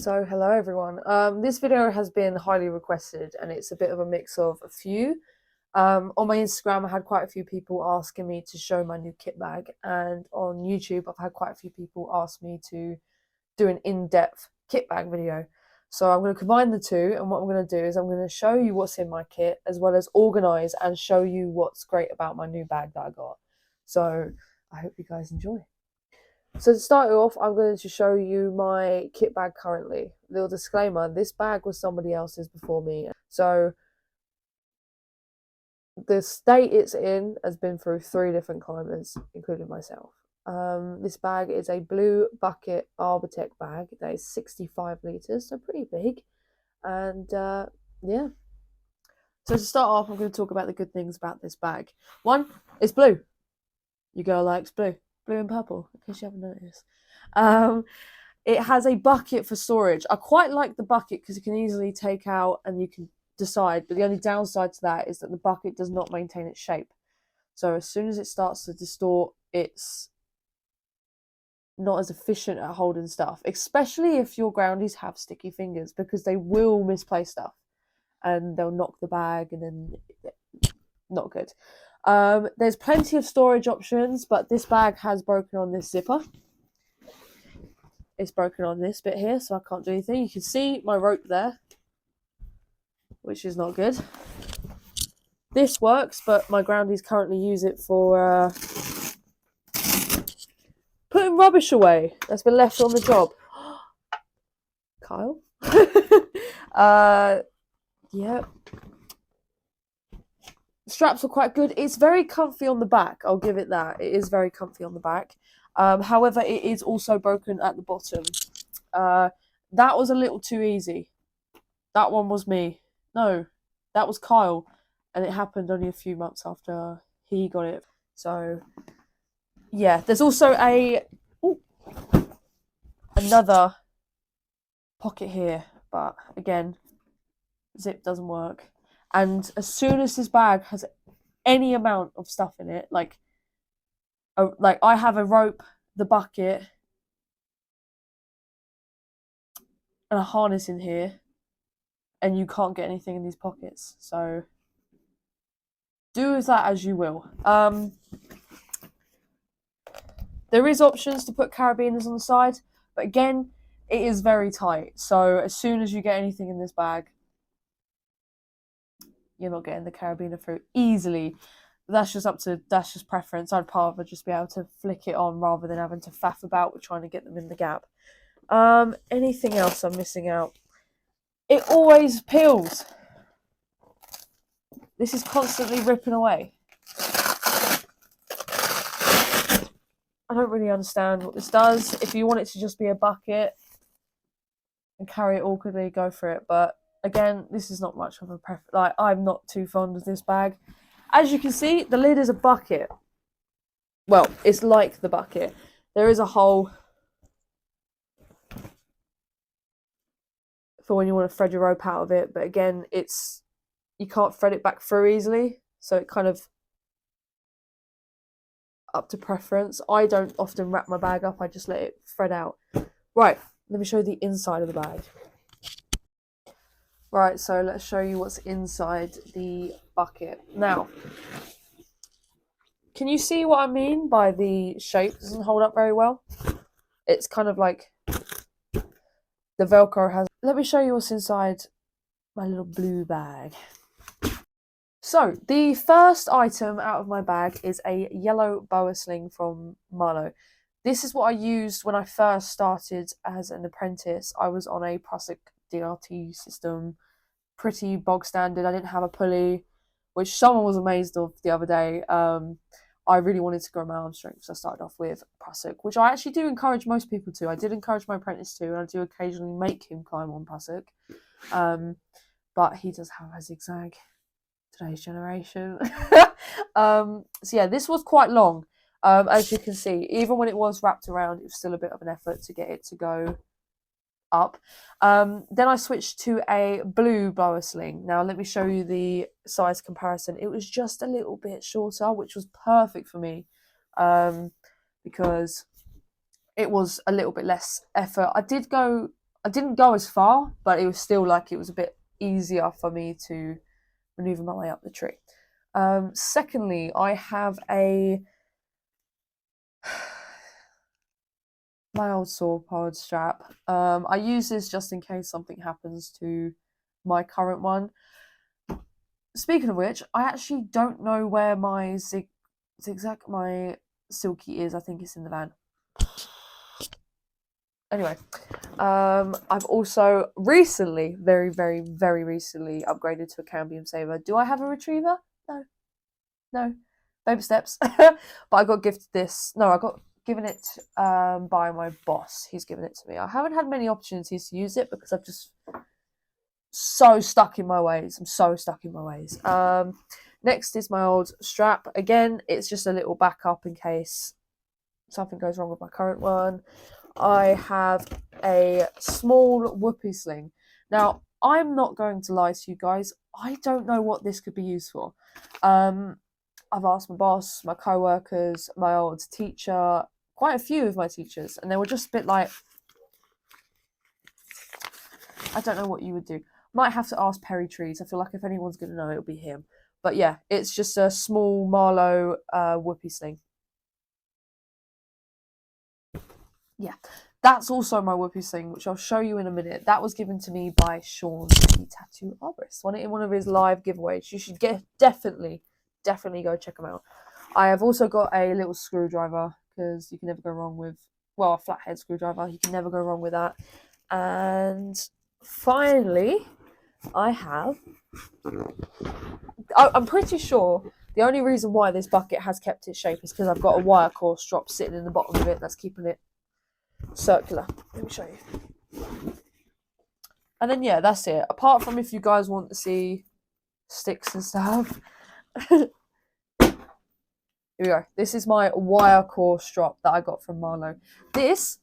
So hello everyone. This video has been highly requested and it's a bit of a mix of a few. On my Instagram I had quite a few people asking me to show my new kit bag, and on YouTube I've had quite a few people ask me to do an in-depth kit bag video. So I'm going to combine the two, and what I'm going to do is I'm going to show you what's in my kit as well as organise and show you what's great about my new bag that I got. So I hope you guys enjoy. So to start off, I'm going to show you my kit bag currently. Little disclaimer, this bag was somebody else's before me. So the state it's in has been through 3 different climbers, including myself. This bag is a blue bucket arbortec bag that is 65 litres, so pretty big. And yeah. So to start off, I'm going to talk about the good things about this bag. One, it's blue. Your girl likes blue. Blue and purple, in case you haven't noticed. It has a bucket for storage. I quite like the bucket because you can easily take out and you can decide, but the only downside to that is that the bucket does not maintain its shape. So as soon as it starts to distort, it's not as efficient at holding stuff, especially if your groundies have sticky fingers, because they will misplace stuff and they'll knock the bag and then not good. There's plenty of storage options, but this bag has broken on this zipper. It's broken on this bit here, so I can't do anything. You can see my rope there, which is not good. This works, but my groundies currently use it for putting rubbish away that's been left on the job. Kyle? Yeah. Straps are quite good. It's very comfy on the back, I'll give it that. It is very comfy on the back. However, it is also broken at the bottom. That was a little too easy. That one was me. No, that was Kyle. And it happened only a few months after he got it. So, yeah. There's also another pocket here. But, again, zip doesn't work. And as soon as this bag has any amount of stuff in it, like I have a rope, the bucket, and a harness in here, and you can't get anything in these pockets. So do with that as you will. There is options to put carabiners on the side, but again, it is very tight. So as soon as you get anything in this bag, you're not getting the carabiner through easily. That's just preference. I'd rather just be able to flick it on rather than having to faff about with trying to get them in the gap. Anything else I'm missing out? It always peels. This is constantly ripping away. I don't really understand what this does. If you want it to just be a bucket and carry it awkwardly, go for it. But again, this is not much of a preference. Like, I'm not too fond of this bag. As you can see, the lid is a bucket. Well, it's like the bucket. There is a hole for when you want to thread your rope out of it, but again, you can't thread it back through easily, so it kind of up to preference. I don't often wrap my bag up, I just let it thread out. Right, let me show you the inside of the bag. Right, so let's show you what's inside the bucket. Now, can you see what I mean by the shape doesn't hold up very well? It's kind of like the Velcro has. Let me show you what's inside my little blue bag. So, the first item out of my bag is a yellow boa sling from Marlow. This is what I used when I first started as an apprentice. I was on a Prusik DRT system, pretty bog standard. I didn't have a pulley, which someone was amazed of the other day. I really wanted to grow my arm strength, so I started off with Prusik, which I actually do encourage most people to. I did encourage my apprentice to, and I do occasionally make him climb on Prusik. But he does have a zigzag. Today's generation. So yeah, this was quite long. As you can see, even when it was wrapped around, it was still a bit of an effort to get it to go up. Then I switched to a blue boa sling. Now let me show you the size comparison. It was just a little bit shorter, which was perfect for me, because it was a little bit less effort. I did go I didn't go as far, but it was still like it was a bit easier for me to maneuver my way up the tree. Secondly, I have my old saw strap. I use this just in case something happens to my current one. Speaking of which, I actually don't know where my zigzag, my silky is. I think it's in the van. Anyway, I've also recently, very, very, very recently upgraded to a cambium saver. Do I have a retriever? No. Baby steps. But I got gifted this. No, I got given it by my boss. He's given it to me. I haven't had many opportunities to use it because I've just so stuck in my ways. I'm so stuck in my ways. Next is my old strap. Again, it's just a little backup in case something goes wrong with my current one. I have a small whoopee sling. Now, I'm not going to lie to you guys. I don't know what this could be used for. I've asked my boss, my co-workers, my old teacher, quite a few of my teachers, and they were just a bit like, I don't know what you would do. Might have to ask Perry Trees. I feel like if anyone's going to know, it'll be him. But yeah, it's just a small Marlow whoopee sling. Yeah, that's also my whoopee sling, which I'll show you in a minute. That was given to me by Sean, the tattoo arborist. Won it in one of his live giveaways. You should definitely go check them out. I have also got a little screwdriver because you can never go wrong with, well, a flathead screwdriver. You can never go wrong with that. And finally, I have, I'm pretty sure the only reason why this bucket has kept its shape is because I've got a wire course drop sitting in the bottom of it that's keeping it circular. Let me show you. And then yeah, that's it. Apart from if you guys want to see sticks and stuff. Here we go. This is my wire course drop that I got from Marlow. This,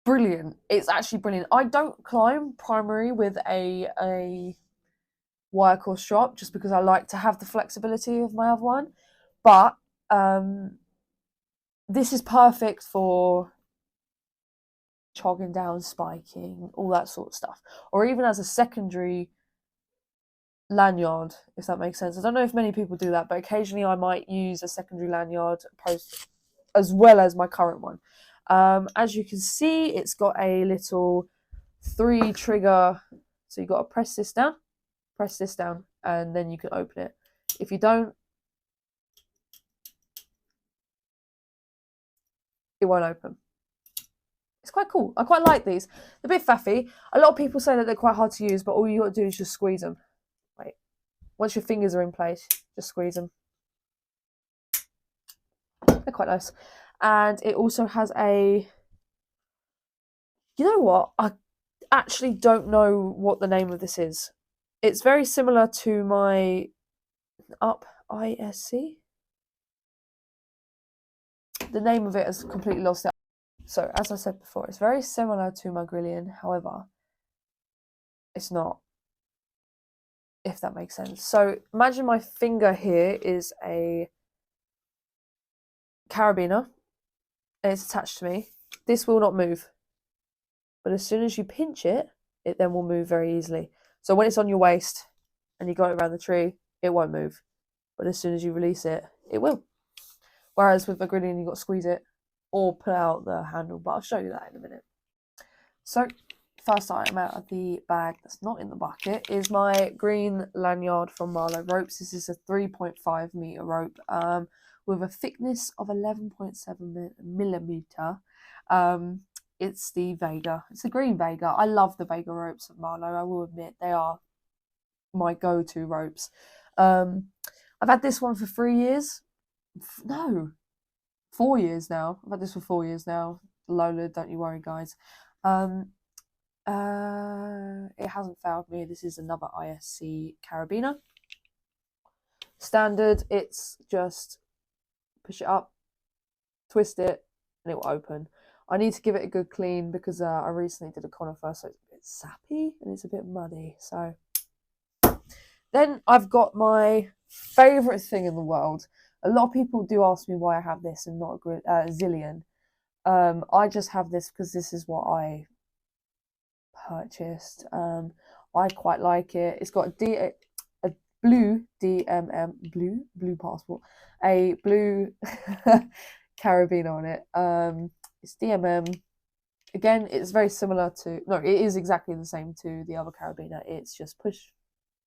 brilliant. It's actually brilliant. I don't climb primary with a wire course drop just because I like to have the flexibility of my other one. But this is perfect for chogging down, spiking, all that sort of stuff. Or even as a secondary lanyard, if that makes sense. I don't know if many people do that, but occasionally I might use a secondary lanyard post as well as my current one. As you can see, it's got a little 3 trigger, so you've got to press this down, and then you can open it. If you don't, it won't open. It's quite cool. I quite like these. They're a bit faffy. A lot of people say that they're quite hard to use, but all you got to do is just squeeze them. Wait. Once your fingers are in place, just squeeze them. They're quite nice. And it also has a... You know what? I actually don't know what the name of this is. It's very similar to my Up ISC. The name of it has completely lost it. So, as I said before, it's very similar to my Grillian. However, it's not, if that makes sense. So, imagine my finger here is a carabiner, and it's attached to me. This will not move. But as soon as you pinch it, it then will move very easily. So, when it's on your waist and you go around the tree, it won't move. But as soon as you release it, it will. Whereas with a Grillian, you've got to squeeze it or pull out the handle, but I'll show you that in a minute. So, first item out of the bag that's not in the bucket is my green lanyard from Marlow Ropes. This is a 3.5 meter rope with a thickness of 11.7 millimeter. It's the Vega. It's the green Vega. I love the Vega ropes of Marlow. I will admit they are my go-to ropes. I've had this one for 3 years. No, 4 years now. I've had this for 4 years now. Lola, don't you worry, guys. It hasn't failed me. This is another ISC carabiner. Standard, it's just push it up, twist it, and it will open. I need to give it a good clean because I recently did a conifer, so it's a bit sappy and it's a bit muddy. So then I've got my favourite thing in the world. A lot of people do ask me why I have this and not a Zillion. I just have this because this is what I purchased. I quite like it. It's got a blue DMM, blue passport, a blue carabiner on it. It's DMM. Again, it's very similar to, no, it is exactly the same to the other carabiner. It's just push,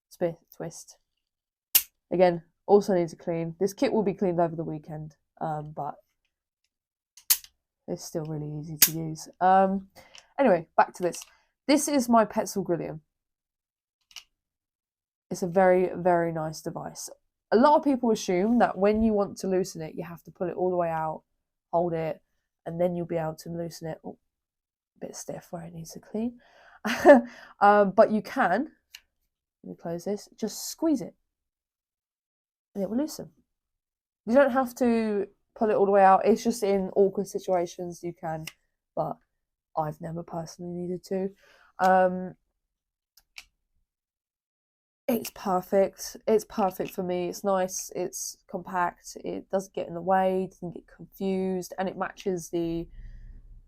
spin, twist. Again, also needs a clean. This kit will be cleaned over the weekend, but it's still really easy to use. Anyway, back to this. This is my Petzl Grillium. It's a very, very nice device. A lot of people assume that when you want to loosen it, you have to pull it all the way out, hold it, and then you'll be able to loosen it. Oh, a bit stiff where it needs to clean. But you can, let me close this, just squeeze it and it will loosen. You don't have to pull it all the way out. It's just in awkward situations you can, but I've never personally needed to. It's perfect. It's perfect for me. It's nice. It's compact. It doesn't get in the way. It doesn't get confused, and it matches the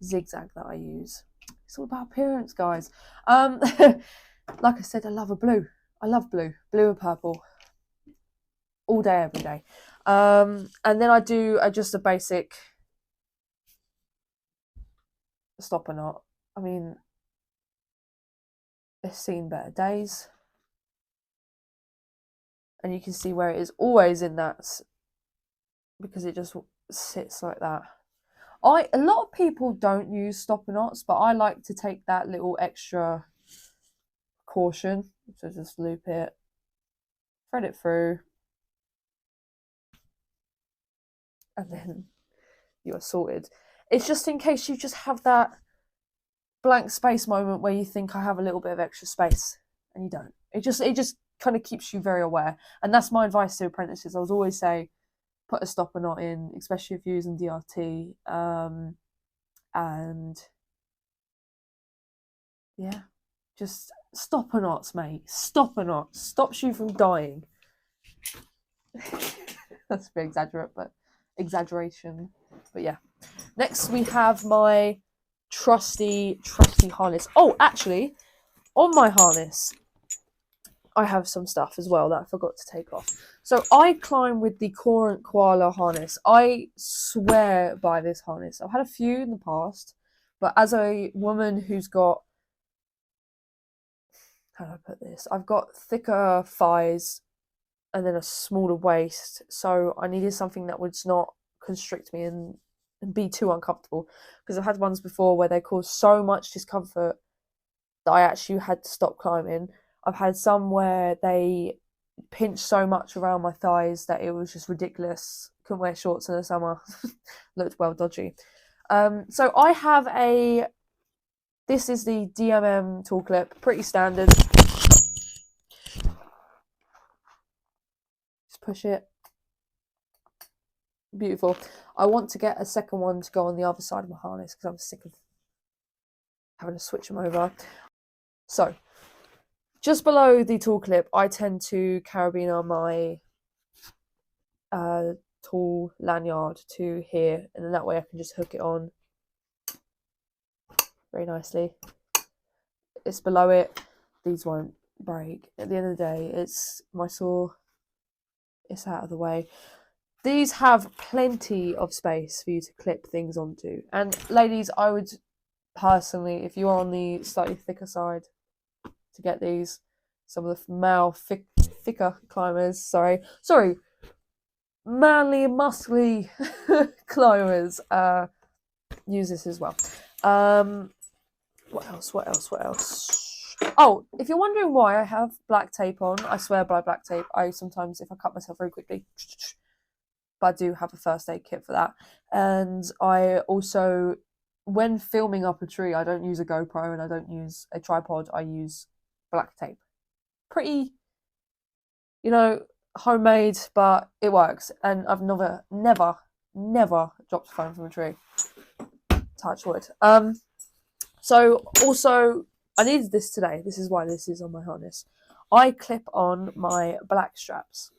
zigzag that I use. It's all about appearance, guys. Like I said, I love a blue. I love blue and purple, all day, every day. And then I do just a basic stopper knot. I mean, it's seen better days. And you can see where it is always in that, because it just sits like that. A lot of people don't use stopper knots, but I like to take that little extra caution. So just loop it, thread it through, and then you are sorted. It's just in case you just have that blank space moment where you think I have a little bit of extra space and you don't. It just kind of keeps you very aware. And that's my advice to apprentices. I would always say put a stopper knot in, especially if you're using DRT. And yeah, just stopper knots, mate. Stopper knots stops you from dying. That's a bit exaggeration, but yeah. Next we have my trusty harness. Oh, actually, on my harness I have some stuff as well that I forgot to take off. So I climb with the Courant Koala harness. I swear by this harness. I've had a few in the past, but as a woman who's got, how do I put this? I've got thicker thighs and then a smaller waist, so I needed something that would not constrict me and be too uncomfortable, because I've had ones before where they cause so much discomfort that I actually had to stop climbing. I've had some where they pinch so much around my thighs that it was just ridiculous. Couldn't wear shorts in the summer. Looked well dodgy. So I have this is the DMM tool clip, pretty standard. Just push it. Beautiful. I want to get a second one to go on the other side of my harness because I'm sick of having to switch them over. So, just below the tool clip, I tend to carabiner my tool lanyard to here, and then that way I can just hook it on very nicely. It's below it. These won't break. At the end of the day, it's my saw. It's out of the way. These have plenty of space for you to clip things onto. And ladies, I would personally, if you are on the slightly thicker side, to get these, some of the male thicker climbers, sorry, manly, muscly climbers, use this as well. What else? Oh, if you're wondering why I have black tape on, I swear by black tape. I sometimes, if I cut myself very quickly, but I do have a first aid kit for that. And I also, when filming up a tree, I don't use a GoPro and I don't use a tripod. I use black tape. Pretty, homemade, but it works. And I've never dropped a phone from a tree. Touch wood. So also, I needed this today. This is why this is on my harness. I clip on my black straps.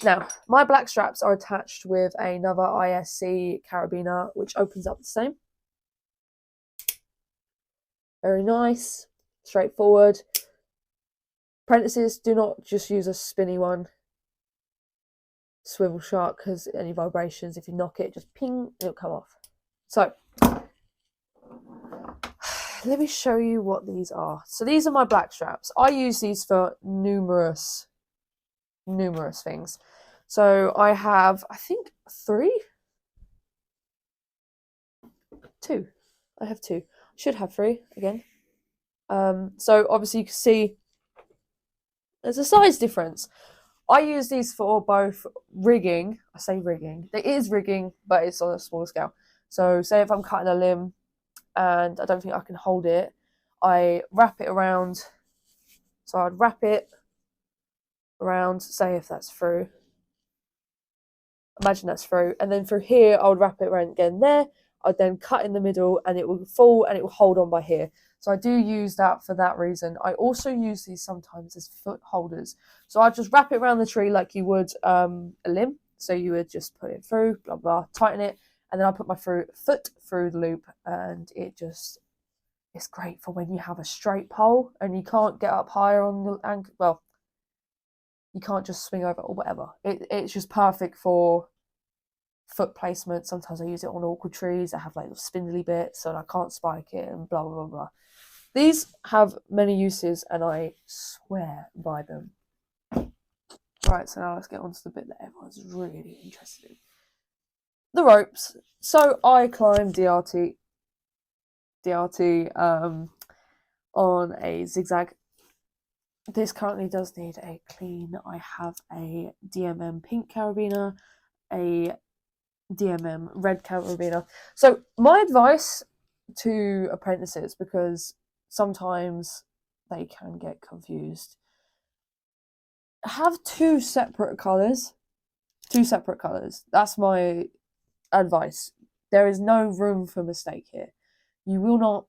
Now, my black straps are attached with another ISC carabiner, which opens up the same. Very nice, straightforward. Apprentices, do not just use a spinny one. Swivel shark, because any vibrations, if you knock it, just ping, it'll come off. So, let me show you what these are. So these are my black straps. I use these for numerous things. So I have, I think, two. I have two. Should have three again. So obviously you can see there's a size difference. I use these for both rigging. I say rigging. It is rigging, but it's on a smaller scale. So say if I'm cutting a limb and I don't think I can hold it, I wrap it around. So I'd wrap it around, say if that's through. Imagine that's through. And then through here, I would wrap it around again there. I'd then cut in the middle and it will fall and it will hold on by here. So I do use that for that reason. I also use these sometimes as foot holders. So I just wrap it around the tree like you would a limb. So you would just put it through, blah, blah, tighten it. And then I put my foot through the loop and it's great for when you have a straight pole and you can't get up higher on the ankle. Well, you can't just swing over or whatever. It's just perfect for foot placement. Sometimes I use it on awkward trees that have like spindly bits and I can't spike it and blah, blah, blah, blah. These have many uses and I swear by them. Right, so now let's get on to the bit that everyone's really interested in. The ropes. So I climbed DRT on a zigzag. This currently does need a clean. I have a DMM pink carabiner, a DMM red carabiner. So my advice to apprentices, because sometimes they can get confused, have two separate colours. That's my advice. There is no room for mistake here. You will not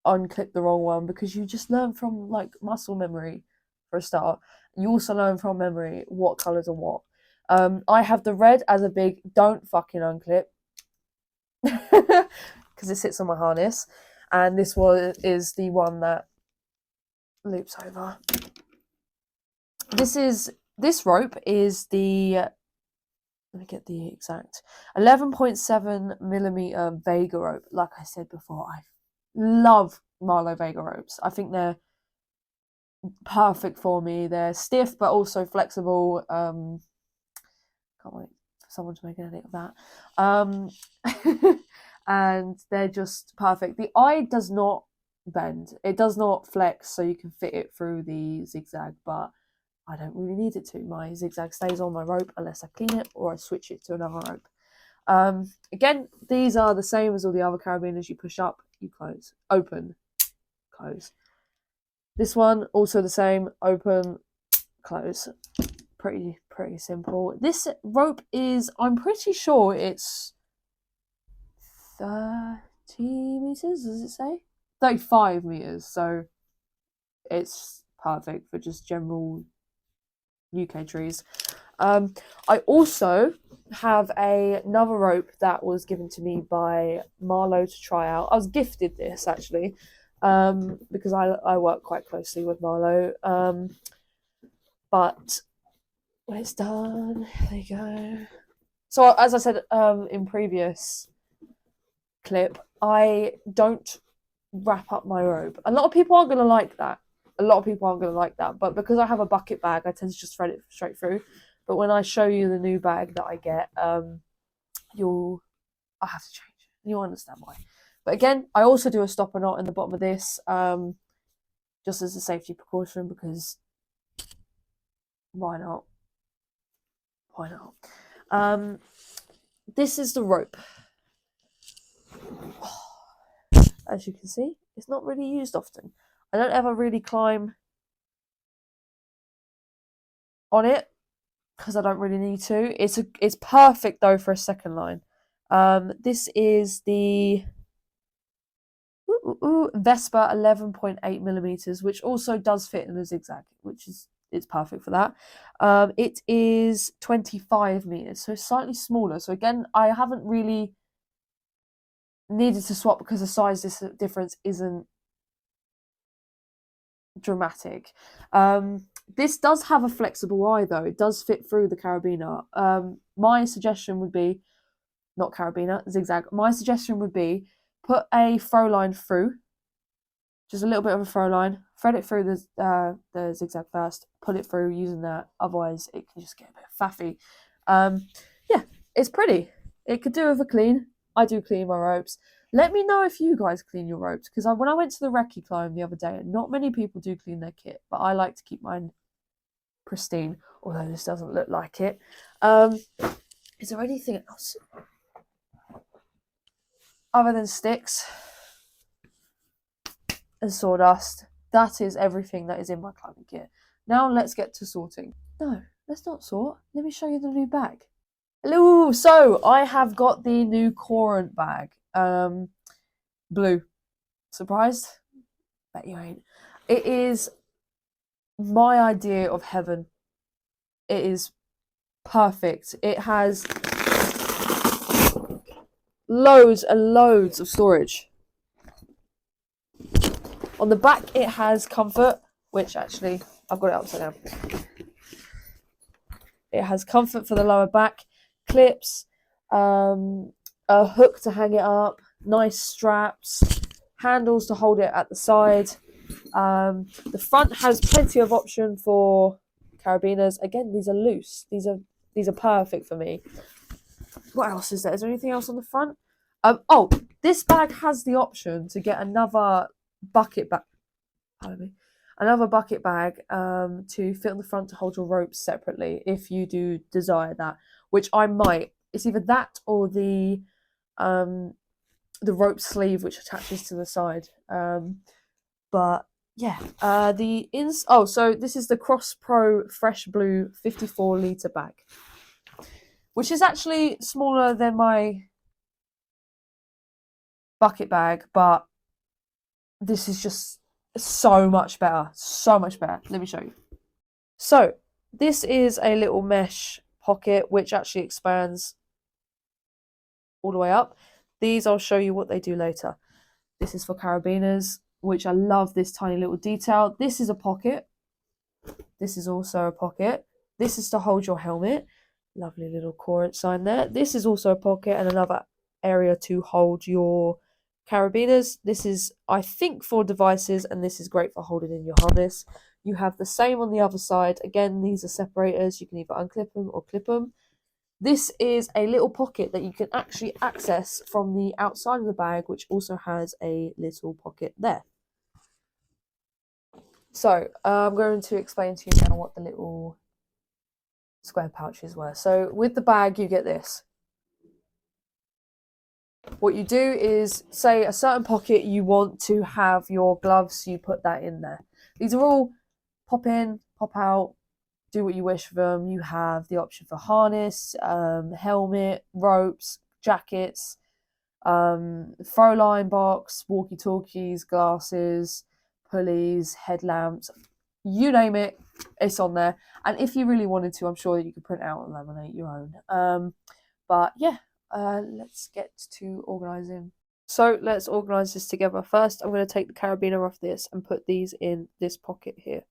unclip the wrong one because you just learn from like muscle memory for a start. You also learn from memory what colours are what. I have the red as a big don't fucking unclip because it sits on my harness, and this one is the one that loops over. This rope is the, let me get the exact 11.7 millimeter Vega rope. Like I said before, I love Marlow Vega ropes. I think they're perfect for me. They're stiff but also flexible. Can't wait for someone to make an edit of that. And they're just perfect. The eye does not bend. It does not flex, so you can fit it through the zigzag, but I don't really need it to. My zigzag stays on my rope unless I clean it or I switch it to another rope. Again, these are the same as all the other carabiners. You push up, you close, open, close. This one also the same, open, close. Pretty simple. This rope is, I'm pretty sure it's 30 meters, does it say? 35 meters, so it's perfect for just general UK trees. I also have another rope that was given to me by Marlow to try out. I was gifted this actually, because I work quite closely with Marlow. But when it's done, there you go. So as I said in previous clip, I don't wrap up my rope. A lot of people aren't going to like that. But because I have a bucket bag, I tend to just thread it straight through. But when I show you the new bag that I get, I have to change it. You'll understand why. But again, I also do a stopper knot in the bottom of this, just as a safety precaution, because why not? This is the rope. As you can see, it's not really used often. I don't ever really climb on it because I don't really need to. It's perfect though for a second line. This is the Vespa 11.8 millimeters, which also does fit in a zigzag, it's perfect for that. It is 25 meters, so slightly smaller. So again, I haven't really needed to swap because the size difference isn't dramatic. This does have a flexible eye though. It does fit through the carabiner. My suggestion would be, not carabiner, zigzag. My suggestion would be put a throw line through, just a little bit of a throw line, thread it through the zigzag first, pull it through using that. Otherwise, it can just get a bit faffy. Yeah, it's pretty. It could do with a clean. I do clean my ropes. Let me know if you guys clean your ropes, because when I went to the recce climb the other day, not many people do clean their kit, but I like to keep mine pristine, although this doesn't look like it. Is there anything else other than sticks and sawdust? That is everything that is in my climbing kit. Now let's get to sorting. No, let's not sort. Let me show you the new bag. Hello, so I have got the new Courant bag. Blue. Surprised? Bet you ain't. It is my idea of heaven. It is perfect. It has loads and loads of storage. On the back it has comfort, which actually I've got it upside down. It has comfort for the lower back, clips, a hook to hang it up, nice straps, handles to hold it at the side. The front has plenty of option for carabiners. Again, these are loose. These are perfect for me. What else is there? Is there anything else on the front? Oh, this bag has the option to get another bucket bag. Pardon me. Another bucket bag to fit on the front to hold your ropes separately if you do desire that, which I might. It's either that or the rope sleeve which attaches to the side. But yeah, so this is the Cross Pro Fresh Blue 54 litre bag, which is actually smaller than my bucket bag, but this is just so much better. So much better. Let me show you. So this is a little mesh pocket which actually expands all the way up. These I'll show you what they do later. This is for carabiners, which I love this tiny little detail. This is a pocket. This is also a pocket. This is to hold your helmet. Lovely little Courant sign there. This is also a pocket and another area to hold your carabiners. This is, I think, for devices, and this is great for holding in your harness. You have the same on the other side. Again, these are separators. You can either unclip them or clip them. This is a little pocket that you can actually access from the outside of the bag, which also has a little pocket there. So I'm going to explain to you now what the little square pouches were. So with the bag, you get this. What you do is, say a certain pocket you want to have your gloves, you put that in there. These are all pop in, pop out, do what you wish for them. You have the option for harness, helmet, ropes, jackets, throw line box, walkie-talkies, glasses, pulleys, headlamps, you name it, it's on there. And if you really wanted to, I'm sure that you could print out and laminate your own. But yeah, let's get to organising. So let's organise this together. First, I'm going to take the carabiner off this and put these in this pocket here.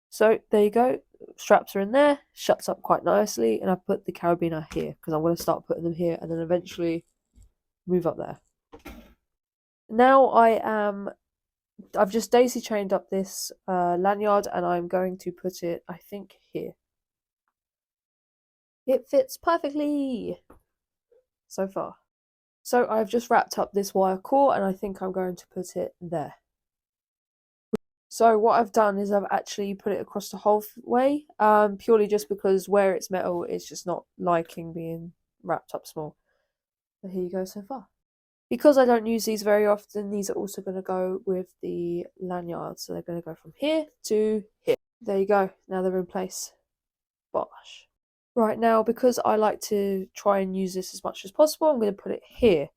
So there you go. Straps are in there, shuts up quite nicely, and I put the carabiner here because I'm going to start putting them here and then eventually move up there. Now I've just daisy chained up this lanyard and I'm going to put it, I think, here. It fits perfectly so far. So I've just wrapped up this wire core and I think I'm going to put it there. So what I've done is I've actually put it across the whole way, purely just because where it's metal, it's just not liking being wrapped up small. But here you go so far. Because I don't use these very often, these are also going to go with the lanyard. So they're going to go from here to here. There you go. Now they're in place. Bosh. Right now, because I like to try and use this as much as possible, I'm going to put it here.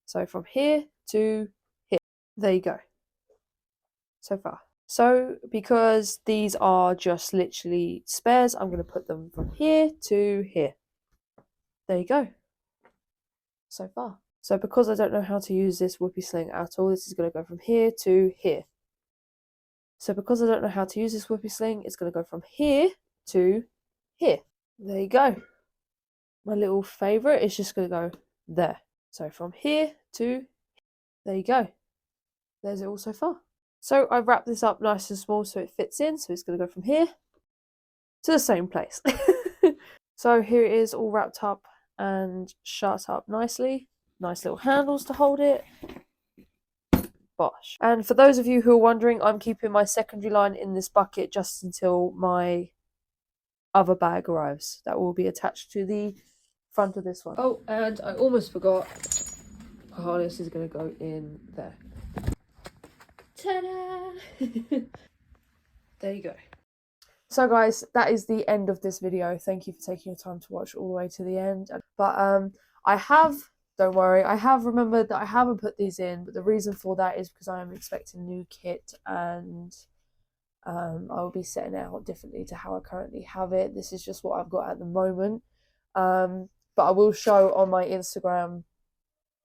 So from here to here. There you go. So far. So because these are just literally spares, I'm going to put them from here to here. There you go. So far. So because I don't know how to use this whoopee sling at all, this is going to go from here to here. So because I don't know how to use this whippy sling, it's going to go from here to here. There you go. My little favourite is just going to go there. So from here to, there you go. There's it all so far. So I've wrapped this up nice and small so it fits in. So it's going to go from here to the same place. So here it is all wrapped up and shut up nicely. Nice little handles to hold it. Bosh. And for those of you who are wondering, I'm keeping my secondary line in this bucket just until my other bag arrives. That will be attached to the front of this one. Oh, and I almost forgot. The harness is going to go in there. Ta-da! There you go. So guys, that is the end of this video. Thank you for taking your time to watch all the way to the end. But I have, don't worry, I have remembered that I haven't put these in, but the reason for that is because I am expecting a new kit and I will be setting it out differently to how I currently have it. This is just what I've got at the moment. But I will show on my Instagram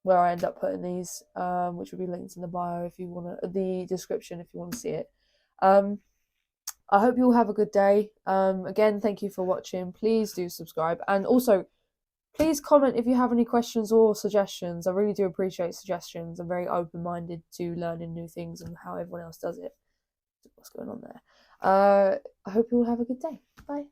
where I end up putting these, which will be linked in the bio if you want to, the description if you want to see it. I hope you all have a good day. Again, thank you for watching. Please do subscribe. And also, please comment if you have any questions or suggestions. I really do appreciate suggestions. I'm very open-minded to learning new things and how everyone else does it. What's going on there? I hope you all have a good day. Bye.